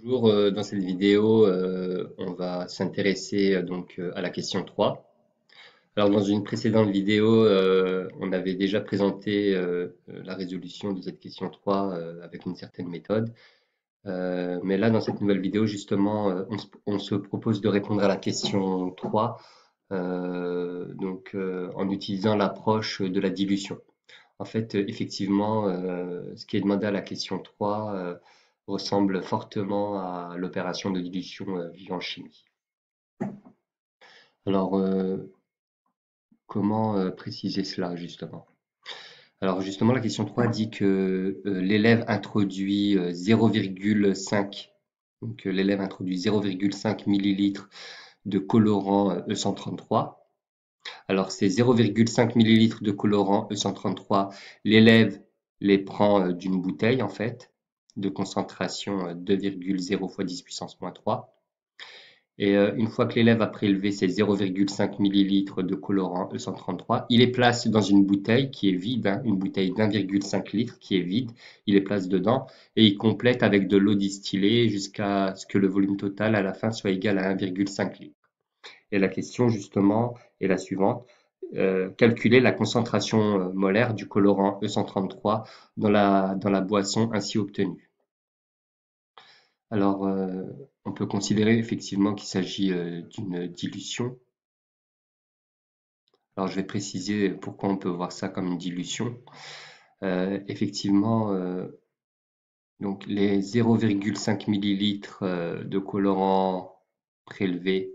Bonjour, dans cette vidéo, on va s'intéresser à la question 3. Alors dans une précédente vidéo, on avait déjà présenté la résolution de cette question 3 avec une certaine méthode. Mais là, dans cette nouvelle vidéo, justement, on se propose de répondre à la question 3 en utilisant l'approche de la dilution. En fait, effectivement, ce qui est demandé à la question 3 ressemble fortement à l'opération de dilution vue en chimie. Alors, comment préciser cela justement? Alors justement, la question 3 dit que l'élève introduit 0,5, donc l'élève introduit 0,5 millilitres de colorant E133. Alors ces 0,5 millilitres de colorant E133, l'élève les prend d'une bouteille en fait, de concentration 2,0 fois 10 puissance moins 3. Et une fois que l'élève a prélevé ces 0,5 millilitres de colorant E133, il les place dans une bouteille qui est vide, hein, une bouteille d'1,5 litre qui est vide. Il les place dedans et il complète avec de l'eau distillée jusqu'à ce que le volume total à la fin soit égal à 1,5 litre. Et la question justement est la suivante. Calculer la concentration molaire du colorant E133 dans la boisson ainsi obtenue. Alors, on peut considérer effectivement qu'il s'agit d'une dilution. Alors, je vais préciser pourquoi on peut voir ça comme une dilution. Effectivement, donc les 0,5 millilitres de colorant prélevés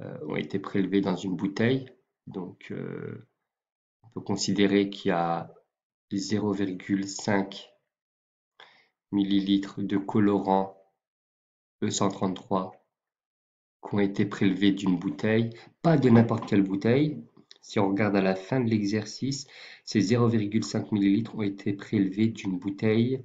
ont été prélevés dans une bouteille. Donc, on peut considérer qu'il y a 0,5 millilitres de colorant E133 qui ont été prélevés d'une bouteille, pas de n'importe quelle bouteille. Si on regarde à la fin de l'exercice, ces 0,5 millilitres ont été prélevés d'une bouteille,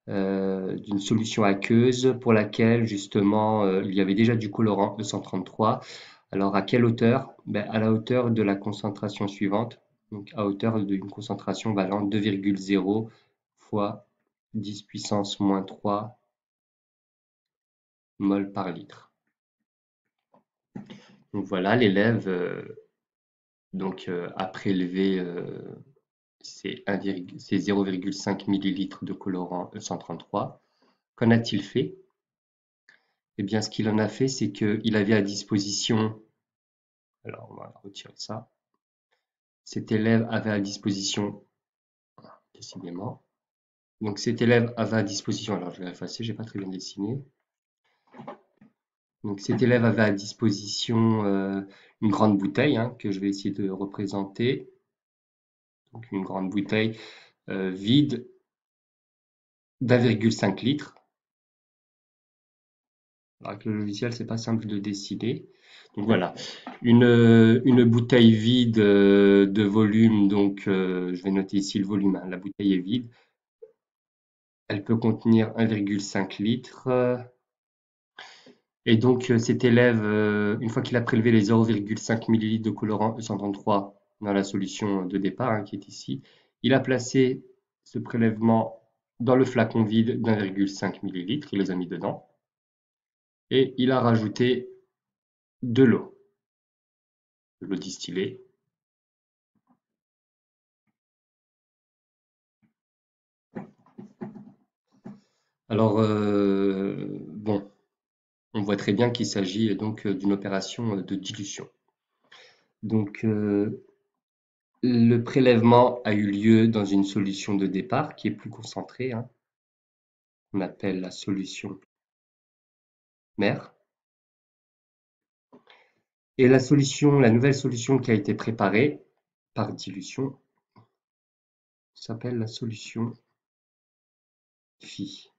d'une solution aqueuse pour laquelle justement il y avait déjà du colorant E133. Alors à quelle hauteur? À la hauteur de la concentration suivante, donc à hauteur d'une concentration valant 2,0 fois 10 puissance moins 3 mol par litre. Donc voilà, l'élève a prélevé ces 0,5 millilitres de colorant E133. Qu'en a-t-il fait? Eh bien, ce qu'il en a fait, c'est qu'il avait à disposition, alors on va retirer ça, cet élève avait à disposition, décidément, donc cet élève avait à disposition, alors je vais effacer, j'ai pas très bien dessiné, donc cet élève avait à disposition une grande bouteille hein, que je vais essayer de représenter, donc une grande bouteille vide d'1,5 litre. Alors avec le logiciel, c'est pas simple de dessiner. Donc voilà, une bouteille vide de volume, donc je vais noter ici le volume, hein, la bouteille est vide. Elle peut contenir 1,5 litre. Et donc cet élève, une fois qu'il a prélevé les 0,5 millilitres de colorant E133 dans la solution de départ, hein, qui est ici, il a placé ce prélèvement dans le flacon vide d'1,5 millilitre, il les a mis dedans, et il a rajouté de l'eau distillée. Alors, bon, on voit très bien qu'il s'agit donc d'une opération de dilution. Donc, le prélèvement a eu lieu dans une solution de départ qui est plus concentrée, hein, qu'on appelle la solution mère. Et la nouvelle solution qui a été préparée par dilution s'appelle la solution phi.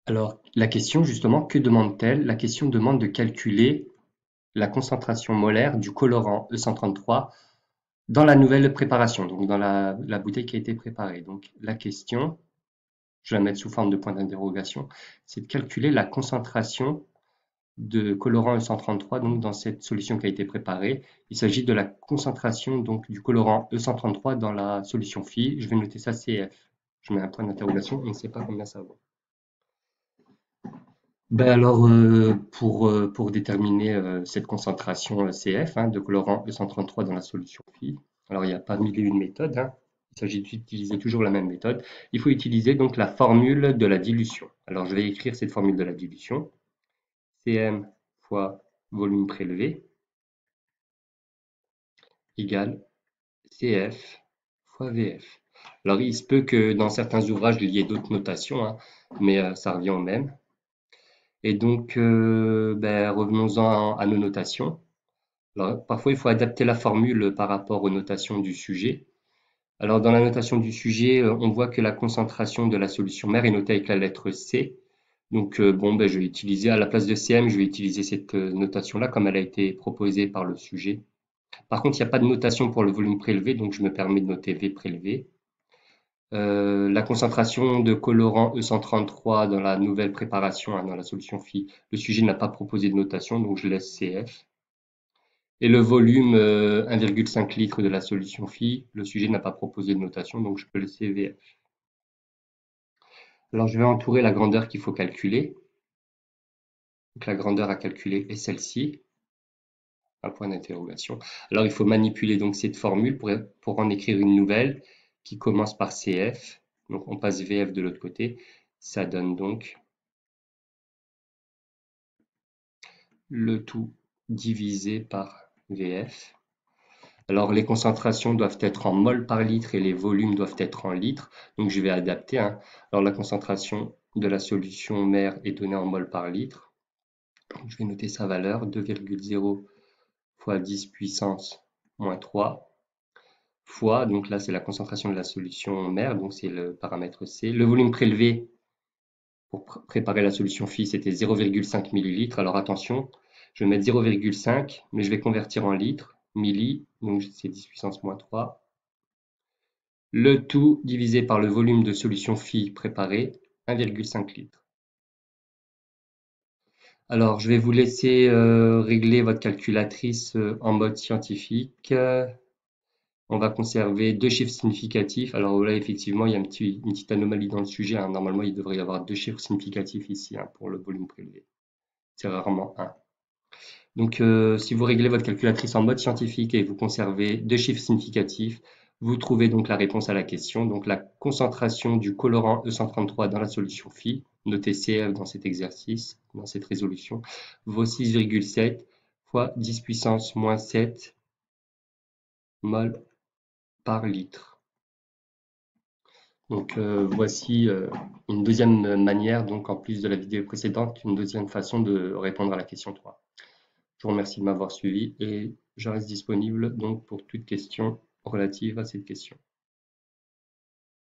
Alors, la question justement, que demande-t-elle? La question demande de calculer la concentration molaire du colorant E133 dans la nouvelle préparation, donc dans la bouteille qui a été préparée. Donc la question, je vais la mettre sous forme de point d'interrogation, c'est de calculer la concentration de colorant E133 donc dans cette solution qui a été préparée. Il s'agit de la concentration donc du colorant E133 dans la solution phi. Je vais noter ça CF. Je mets un point d'interrogation, on ne sait pas combien ça vaut. Ben alors, pour déterminer cette concentration CF de colorant E133 dans la solution phi, alors il n'y a pas mille et une méthodes, hein. Il s'agit d'utiliser toujours la même méthode. Il faut utiliser donc la formule de la dilution. Alors je vais écrire cette formule de la dilution. Cm fois volume prélevé égale CF fois VF. Alors il se peut que dans certains ouvrages il y ait d'autres notations, hein, mais ça revient au même. Et donc, ben, revenons-en à nos notations. Alors, parfois, il faut adapter la formule par rapport aux notations du sujet. Alors, dans la notation du sujet, on voit que la concentration de la solution mère est notée avec la lettre C. Donc, bon, ben, je vais utiliser, à la place de Cm, je vais utiliser cette notation-là comme elle a été proposée par le sujet. Par contre, il n'y a pas de notation pour le volume prélevé, donc je me permets de noter V prélevé. La concentration de colorant E133 dans la nouvelle préparation, dans la solution phi, le sujet n'a pas proposé de notation, donc je laisse CF. Et le volume 1,5 litre de la solution phi, le sujet n'a pas proposé de notation, donc je peux laisser VF. Alors je vais entourer la grandeur qu'il faut calculer. Donc la grandeur à calculer est celle-ci, un point d'interrogation. Alors il faut manipuler donc cette formule pour en écrire une nouvelle qui commence par CF. Donc on passe VF de l'autre côté. Ça donne donc le tout divisé par VF. Alors les concentrations doivent être en mol par litre et les volumes doivent être en litres. Donc je vais adapter, hein. Alors la concentration de la solution mère est donnée en mol par litre. Donc, je vais noter sa valeur, 2,0 fois 10 puissance moins 3 fois, donc là c'est la concentration de la solution mère, donc c'est le paramètre C. Le volume prélevé pour préparer la solution phi, c'était 0,5 millilitres. Alors attention, je vais mettre 0,5, mais je vais convertir en litres, milli, donc c'est 10 puissance moins 3. Le tout divisé par le volume de solution phi préparé, 1,5 litres. Alors, je vais vous laisser régler votre calculatrice en mode scientifique. On va conserver deux chiffres significatifs. Alors là, effectivement, il y a une petite anomalie dans le sujet, hein. Normalement, il devrait y avoir deux chiffres significatifs ici, hein, pour le volume prélevé. C'est rarement un. Donc, si vous réglez votre calculatrice en mode scientifique et vous conservez deux chiffres significatifs, vous trouvez donc la réponse à la question. Donc, la concentration du colorant E133 dans la solution phi, notée CF dans cet exercice, dans cette résolution, vaut 6,7 fois 10 puissance moins 7 mol par litre. Donc, voici une deuxième manière, donc en plus de la vidéo précédente, une deuxième façon de répondre à la question 3. Je vous remercie de m'avoir suivi et je reste disponible donc pour toute question relative à cette question.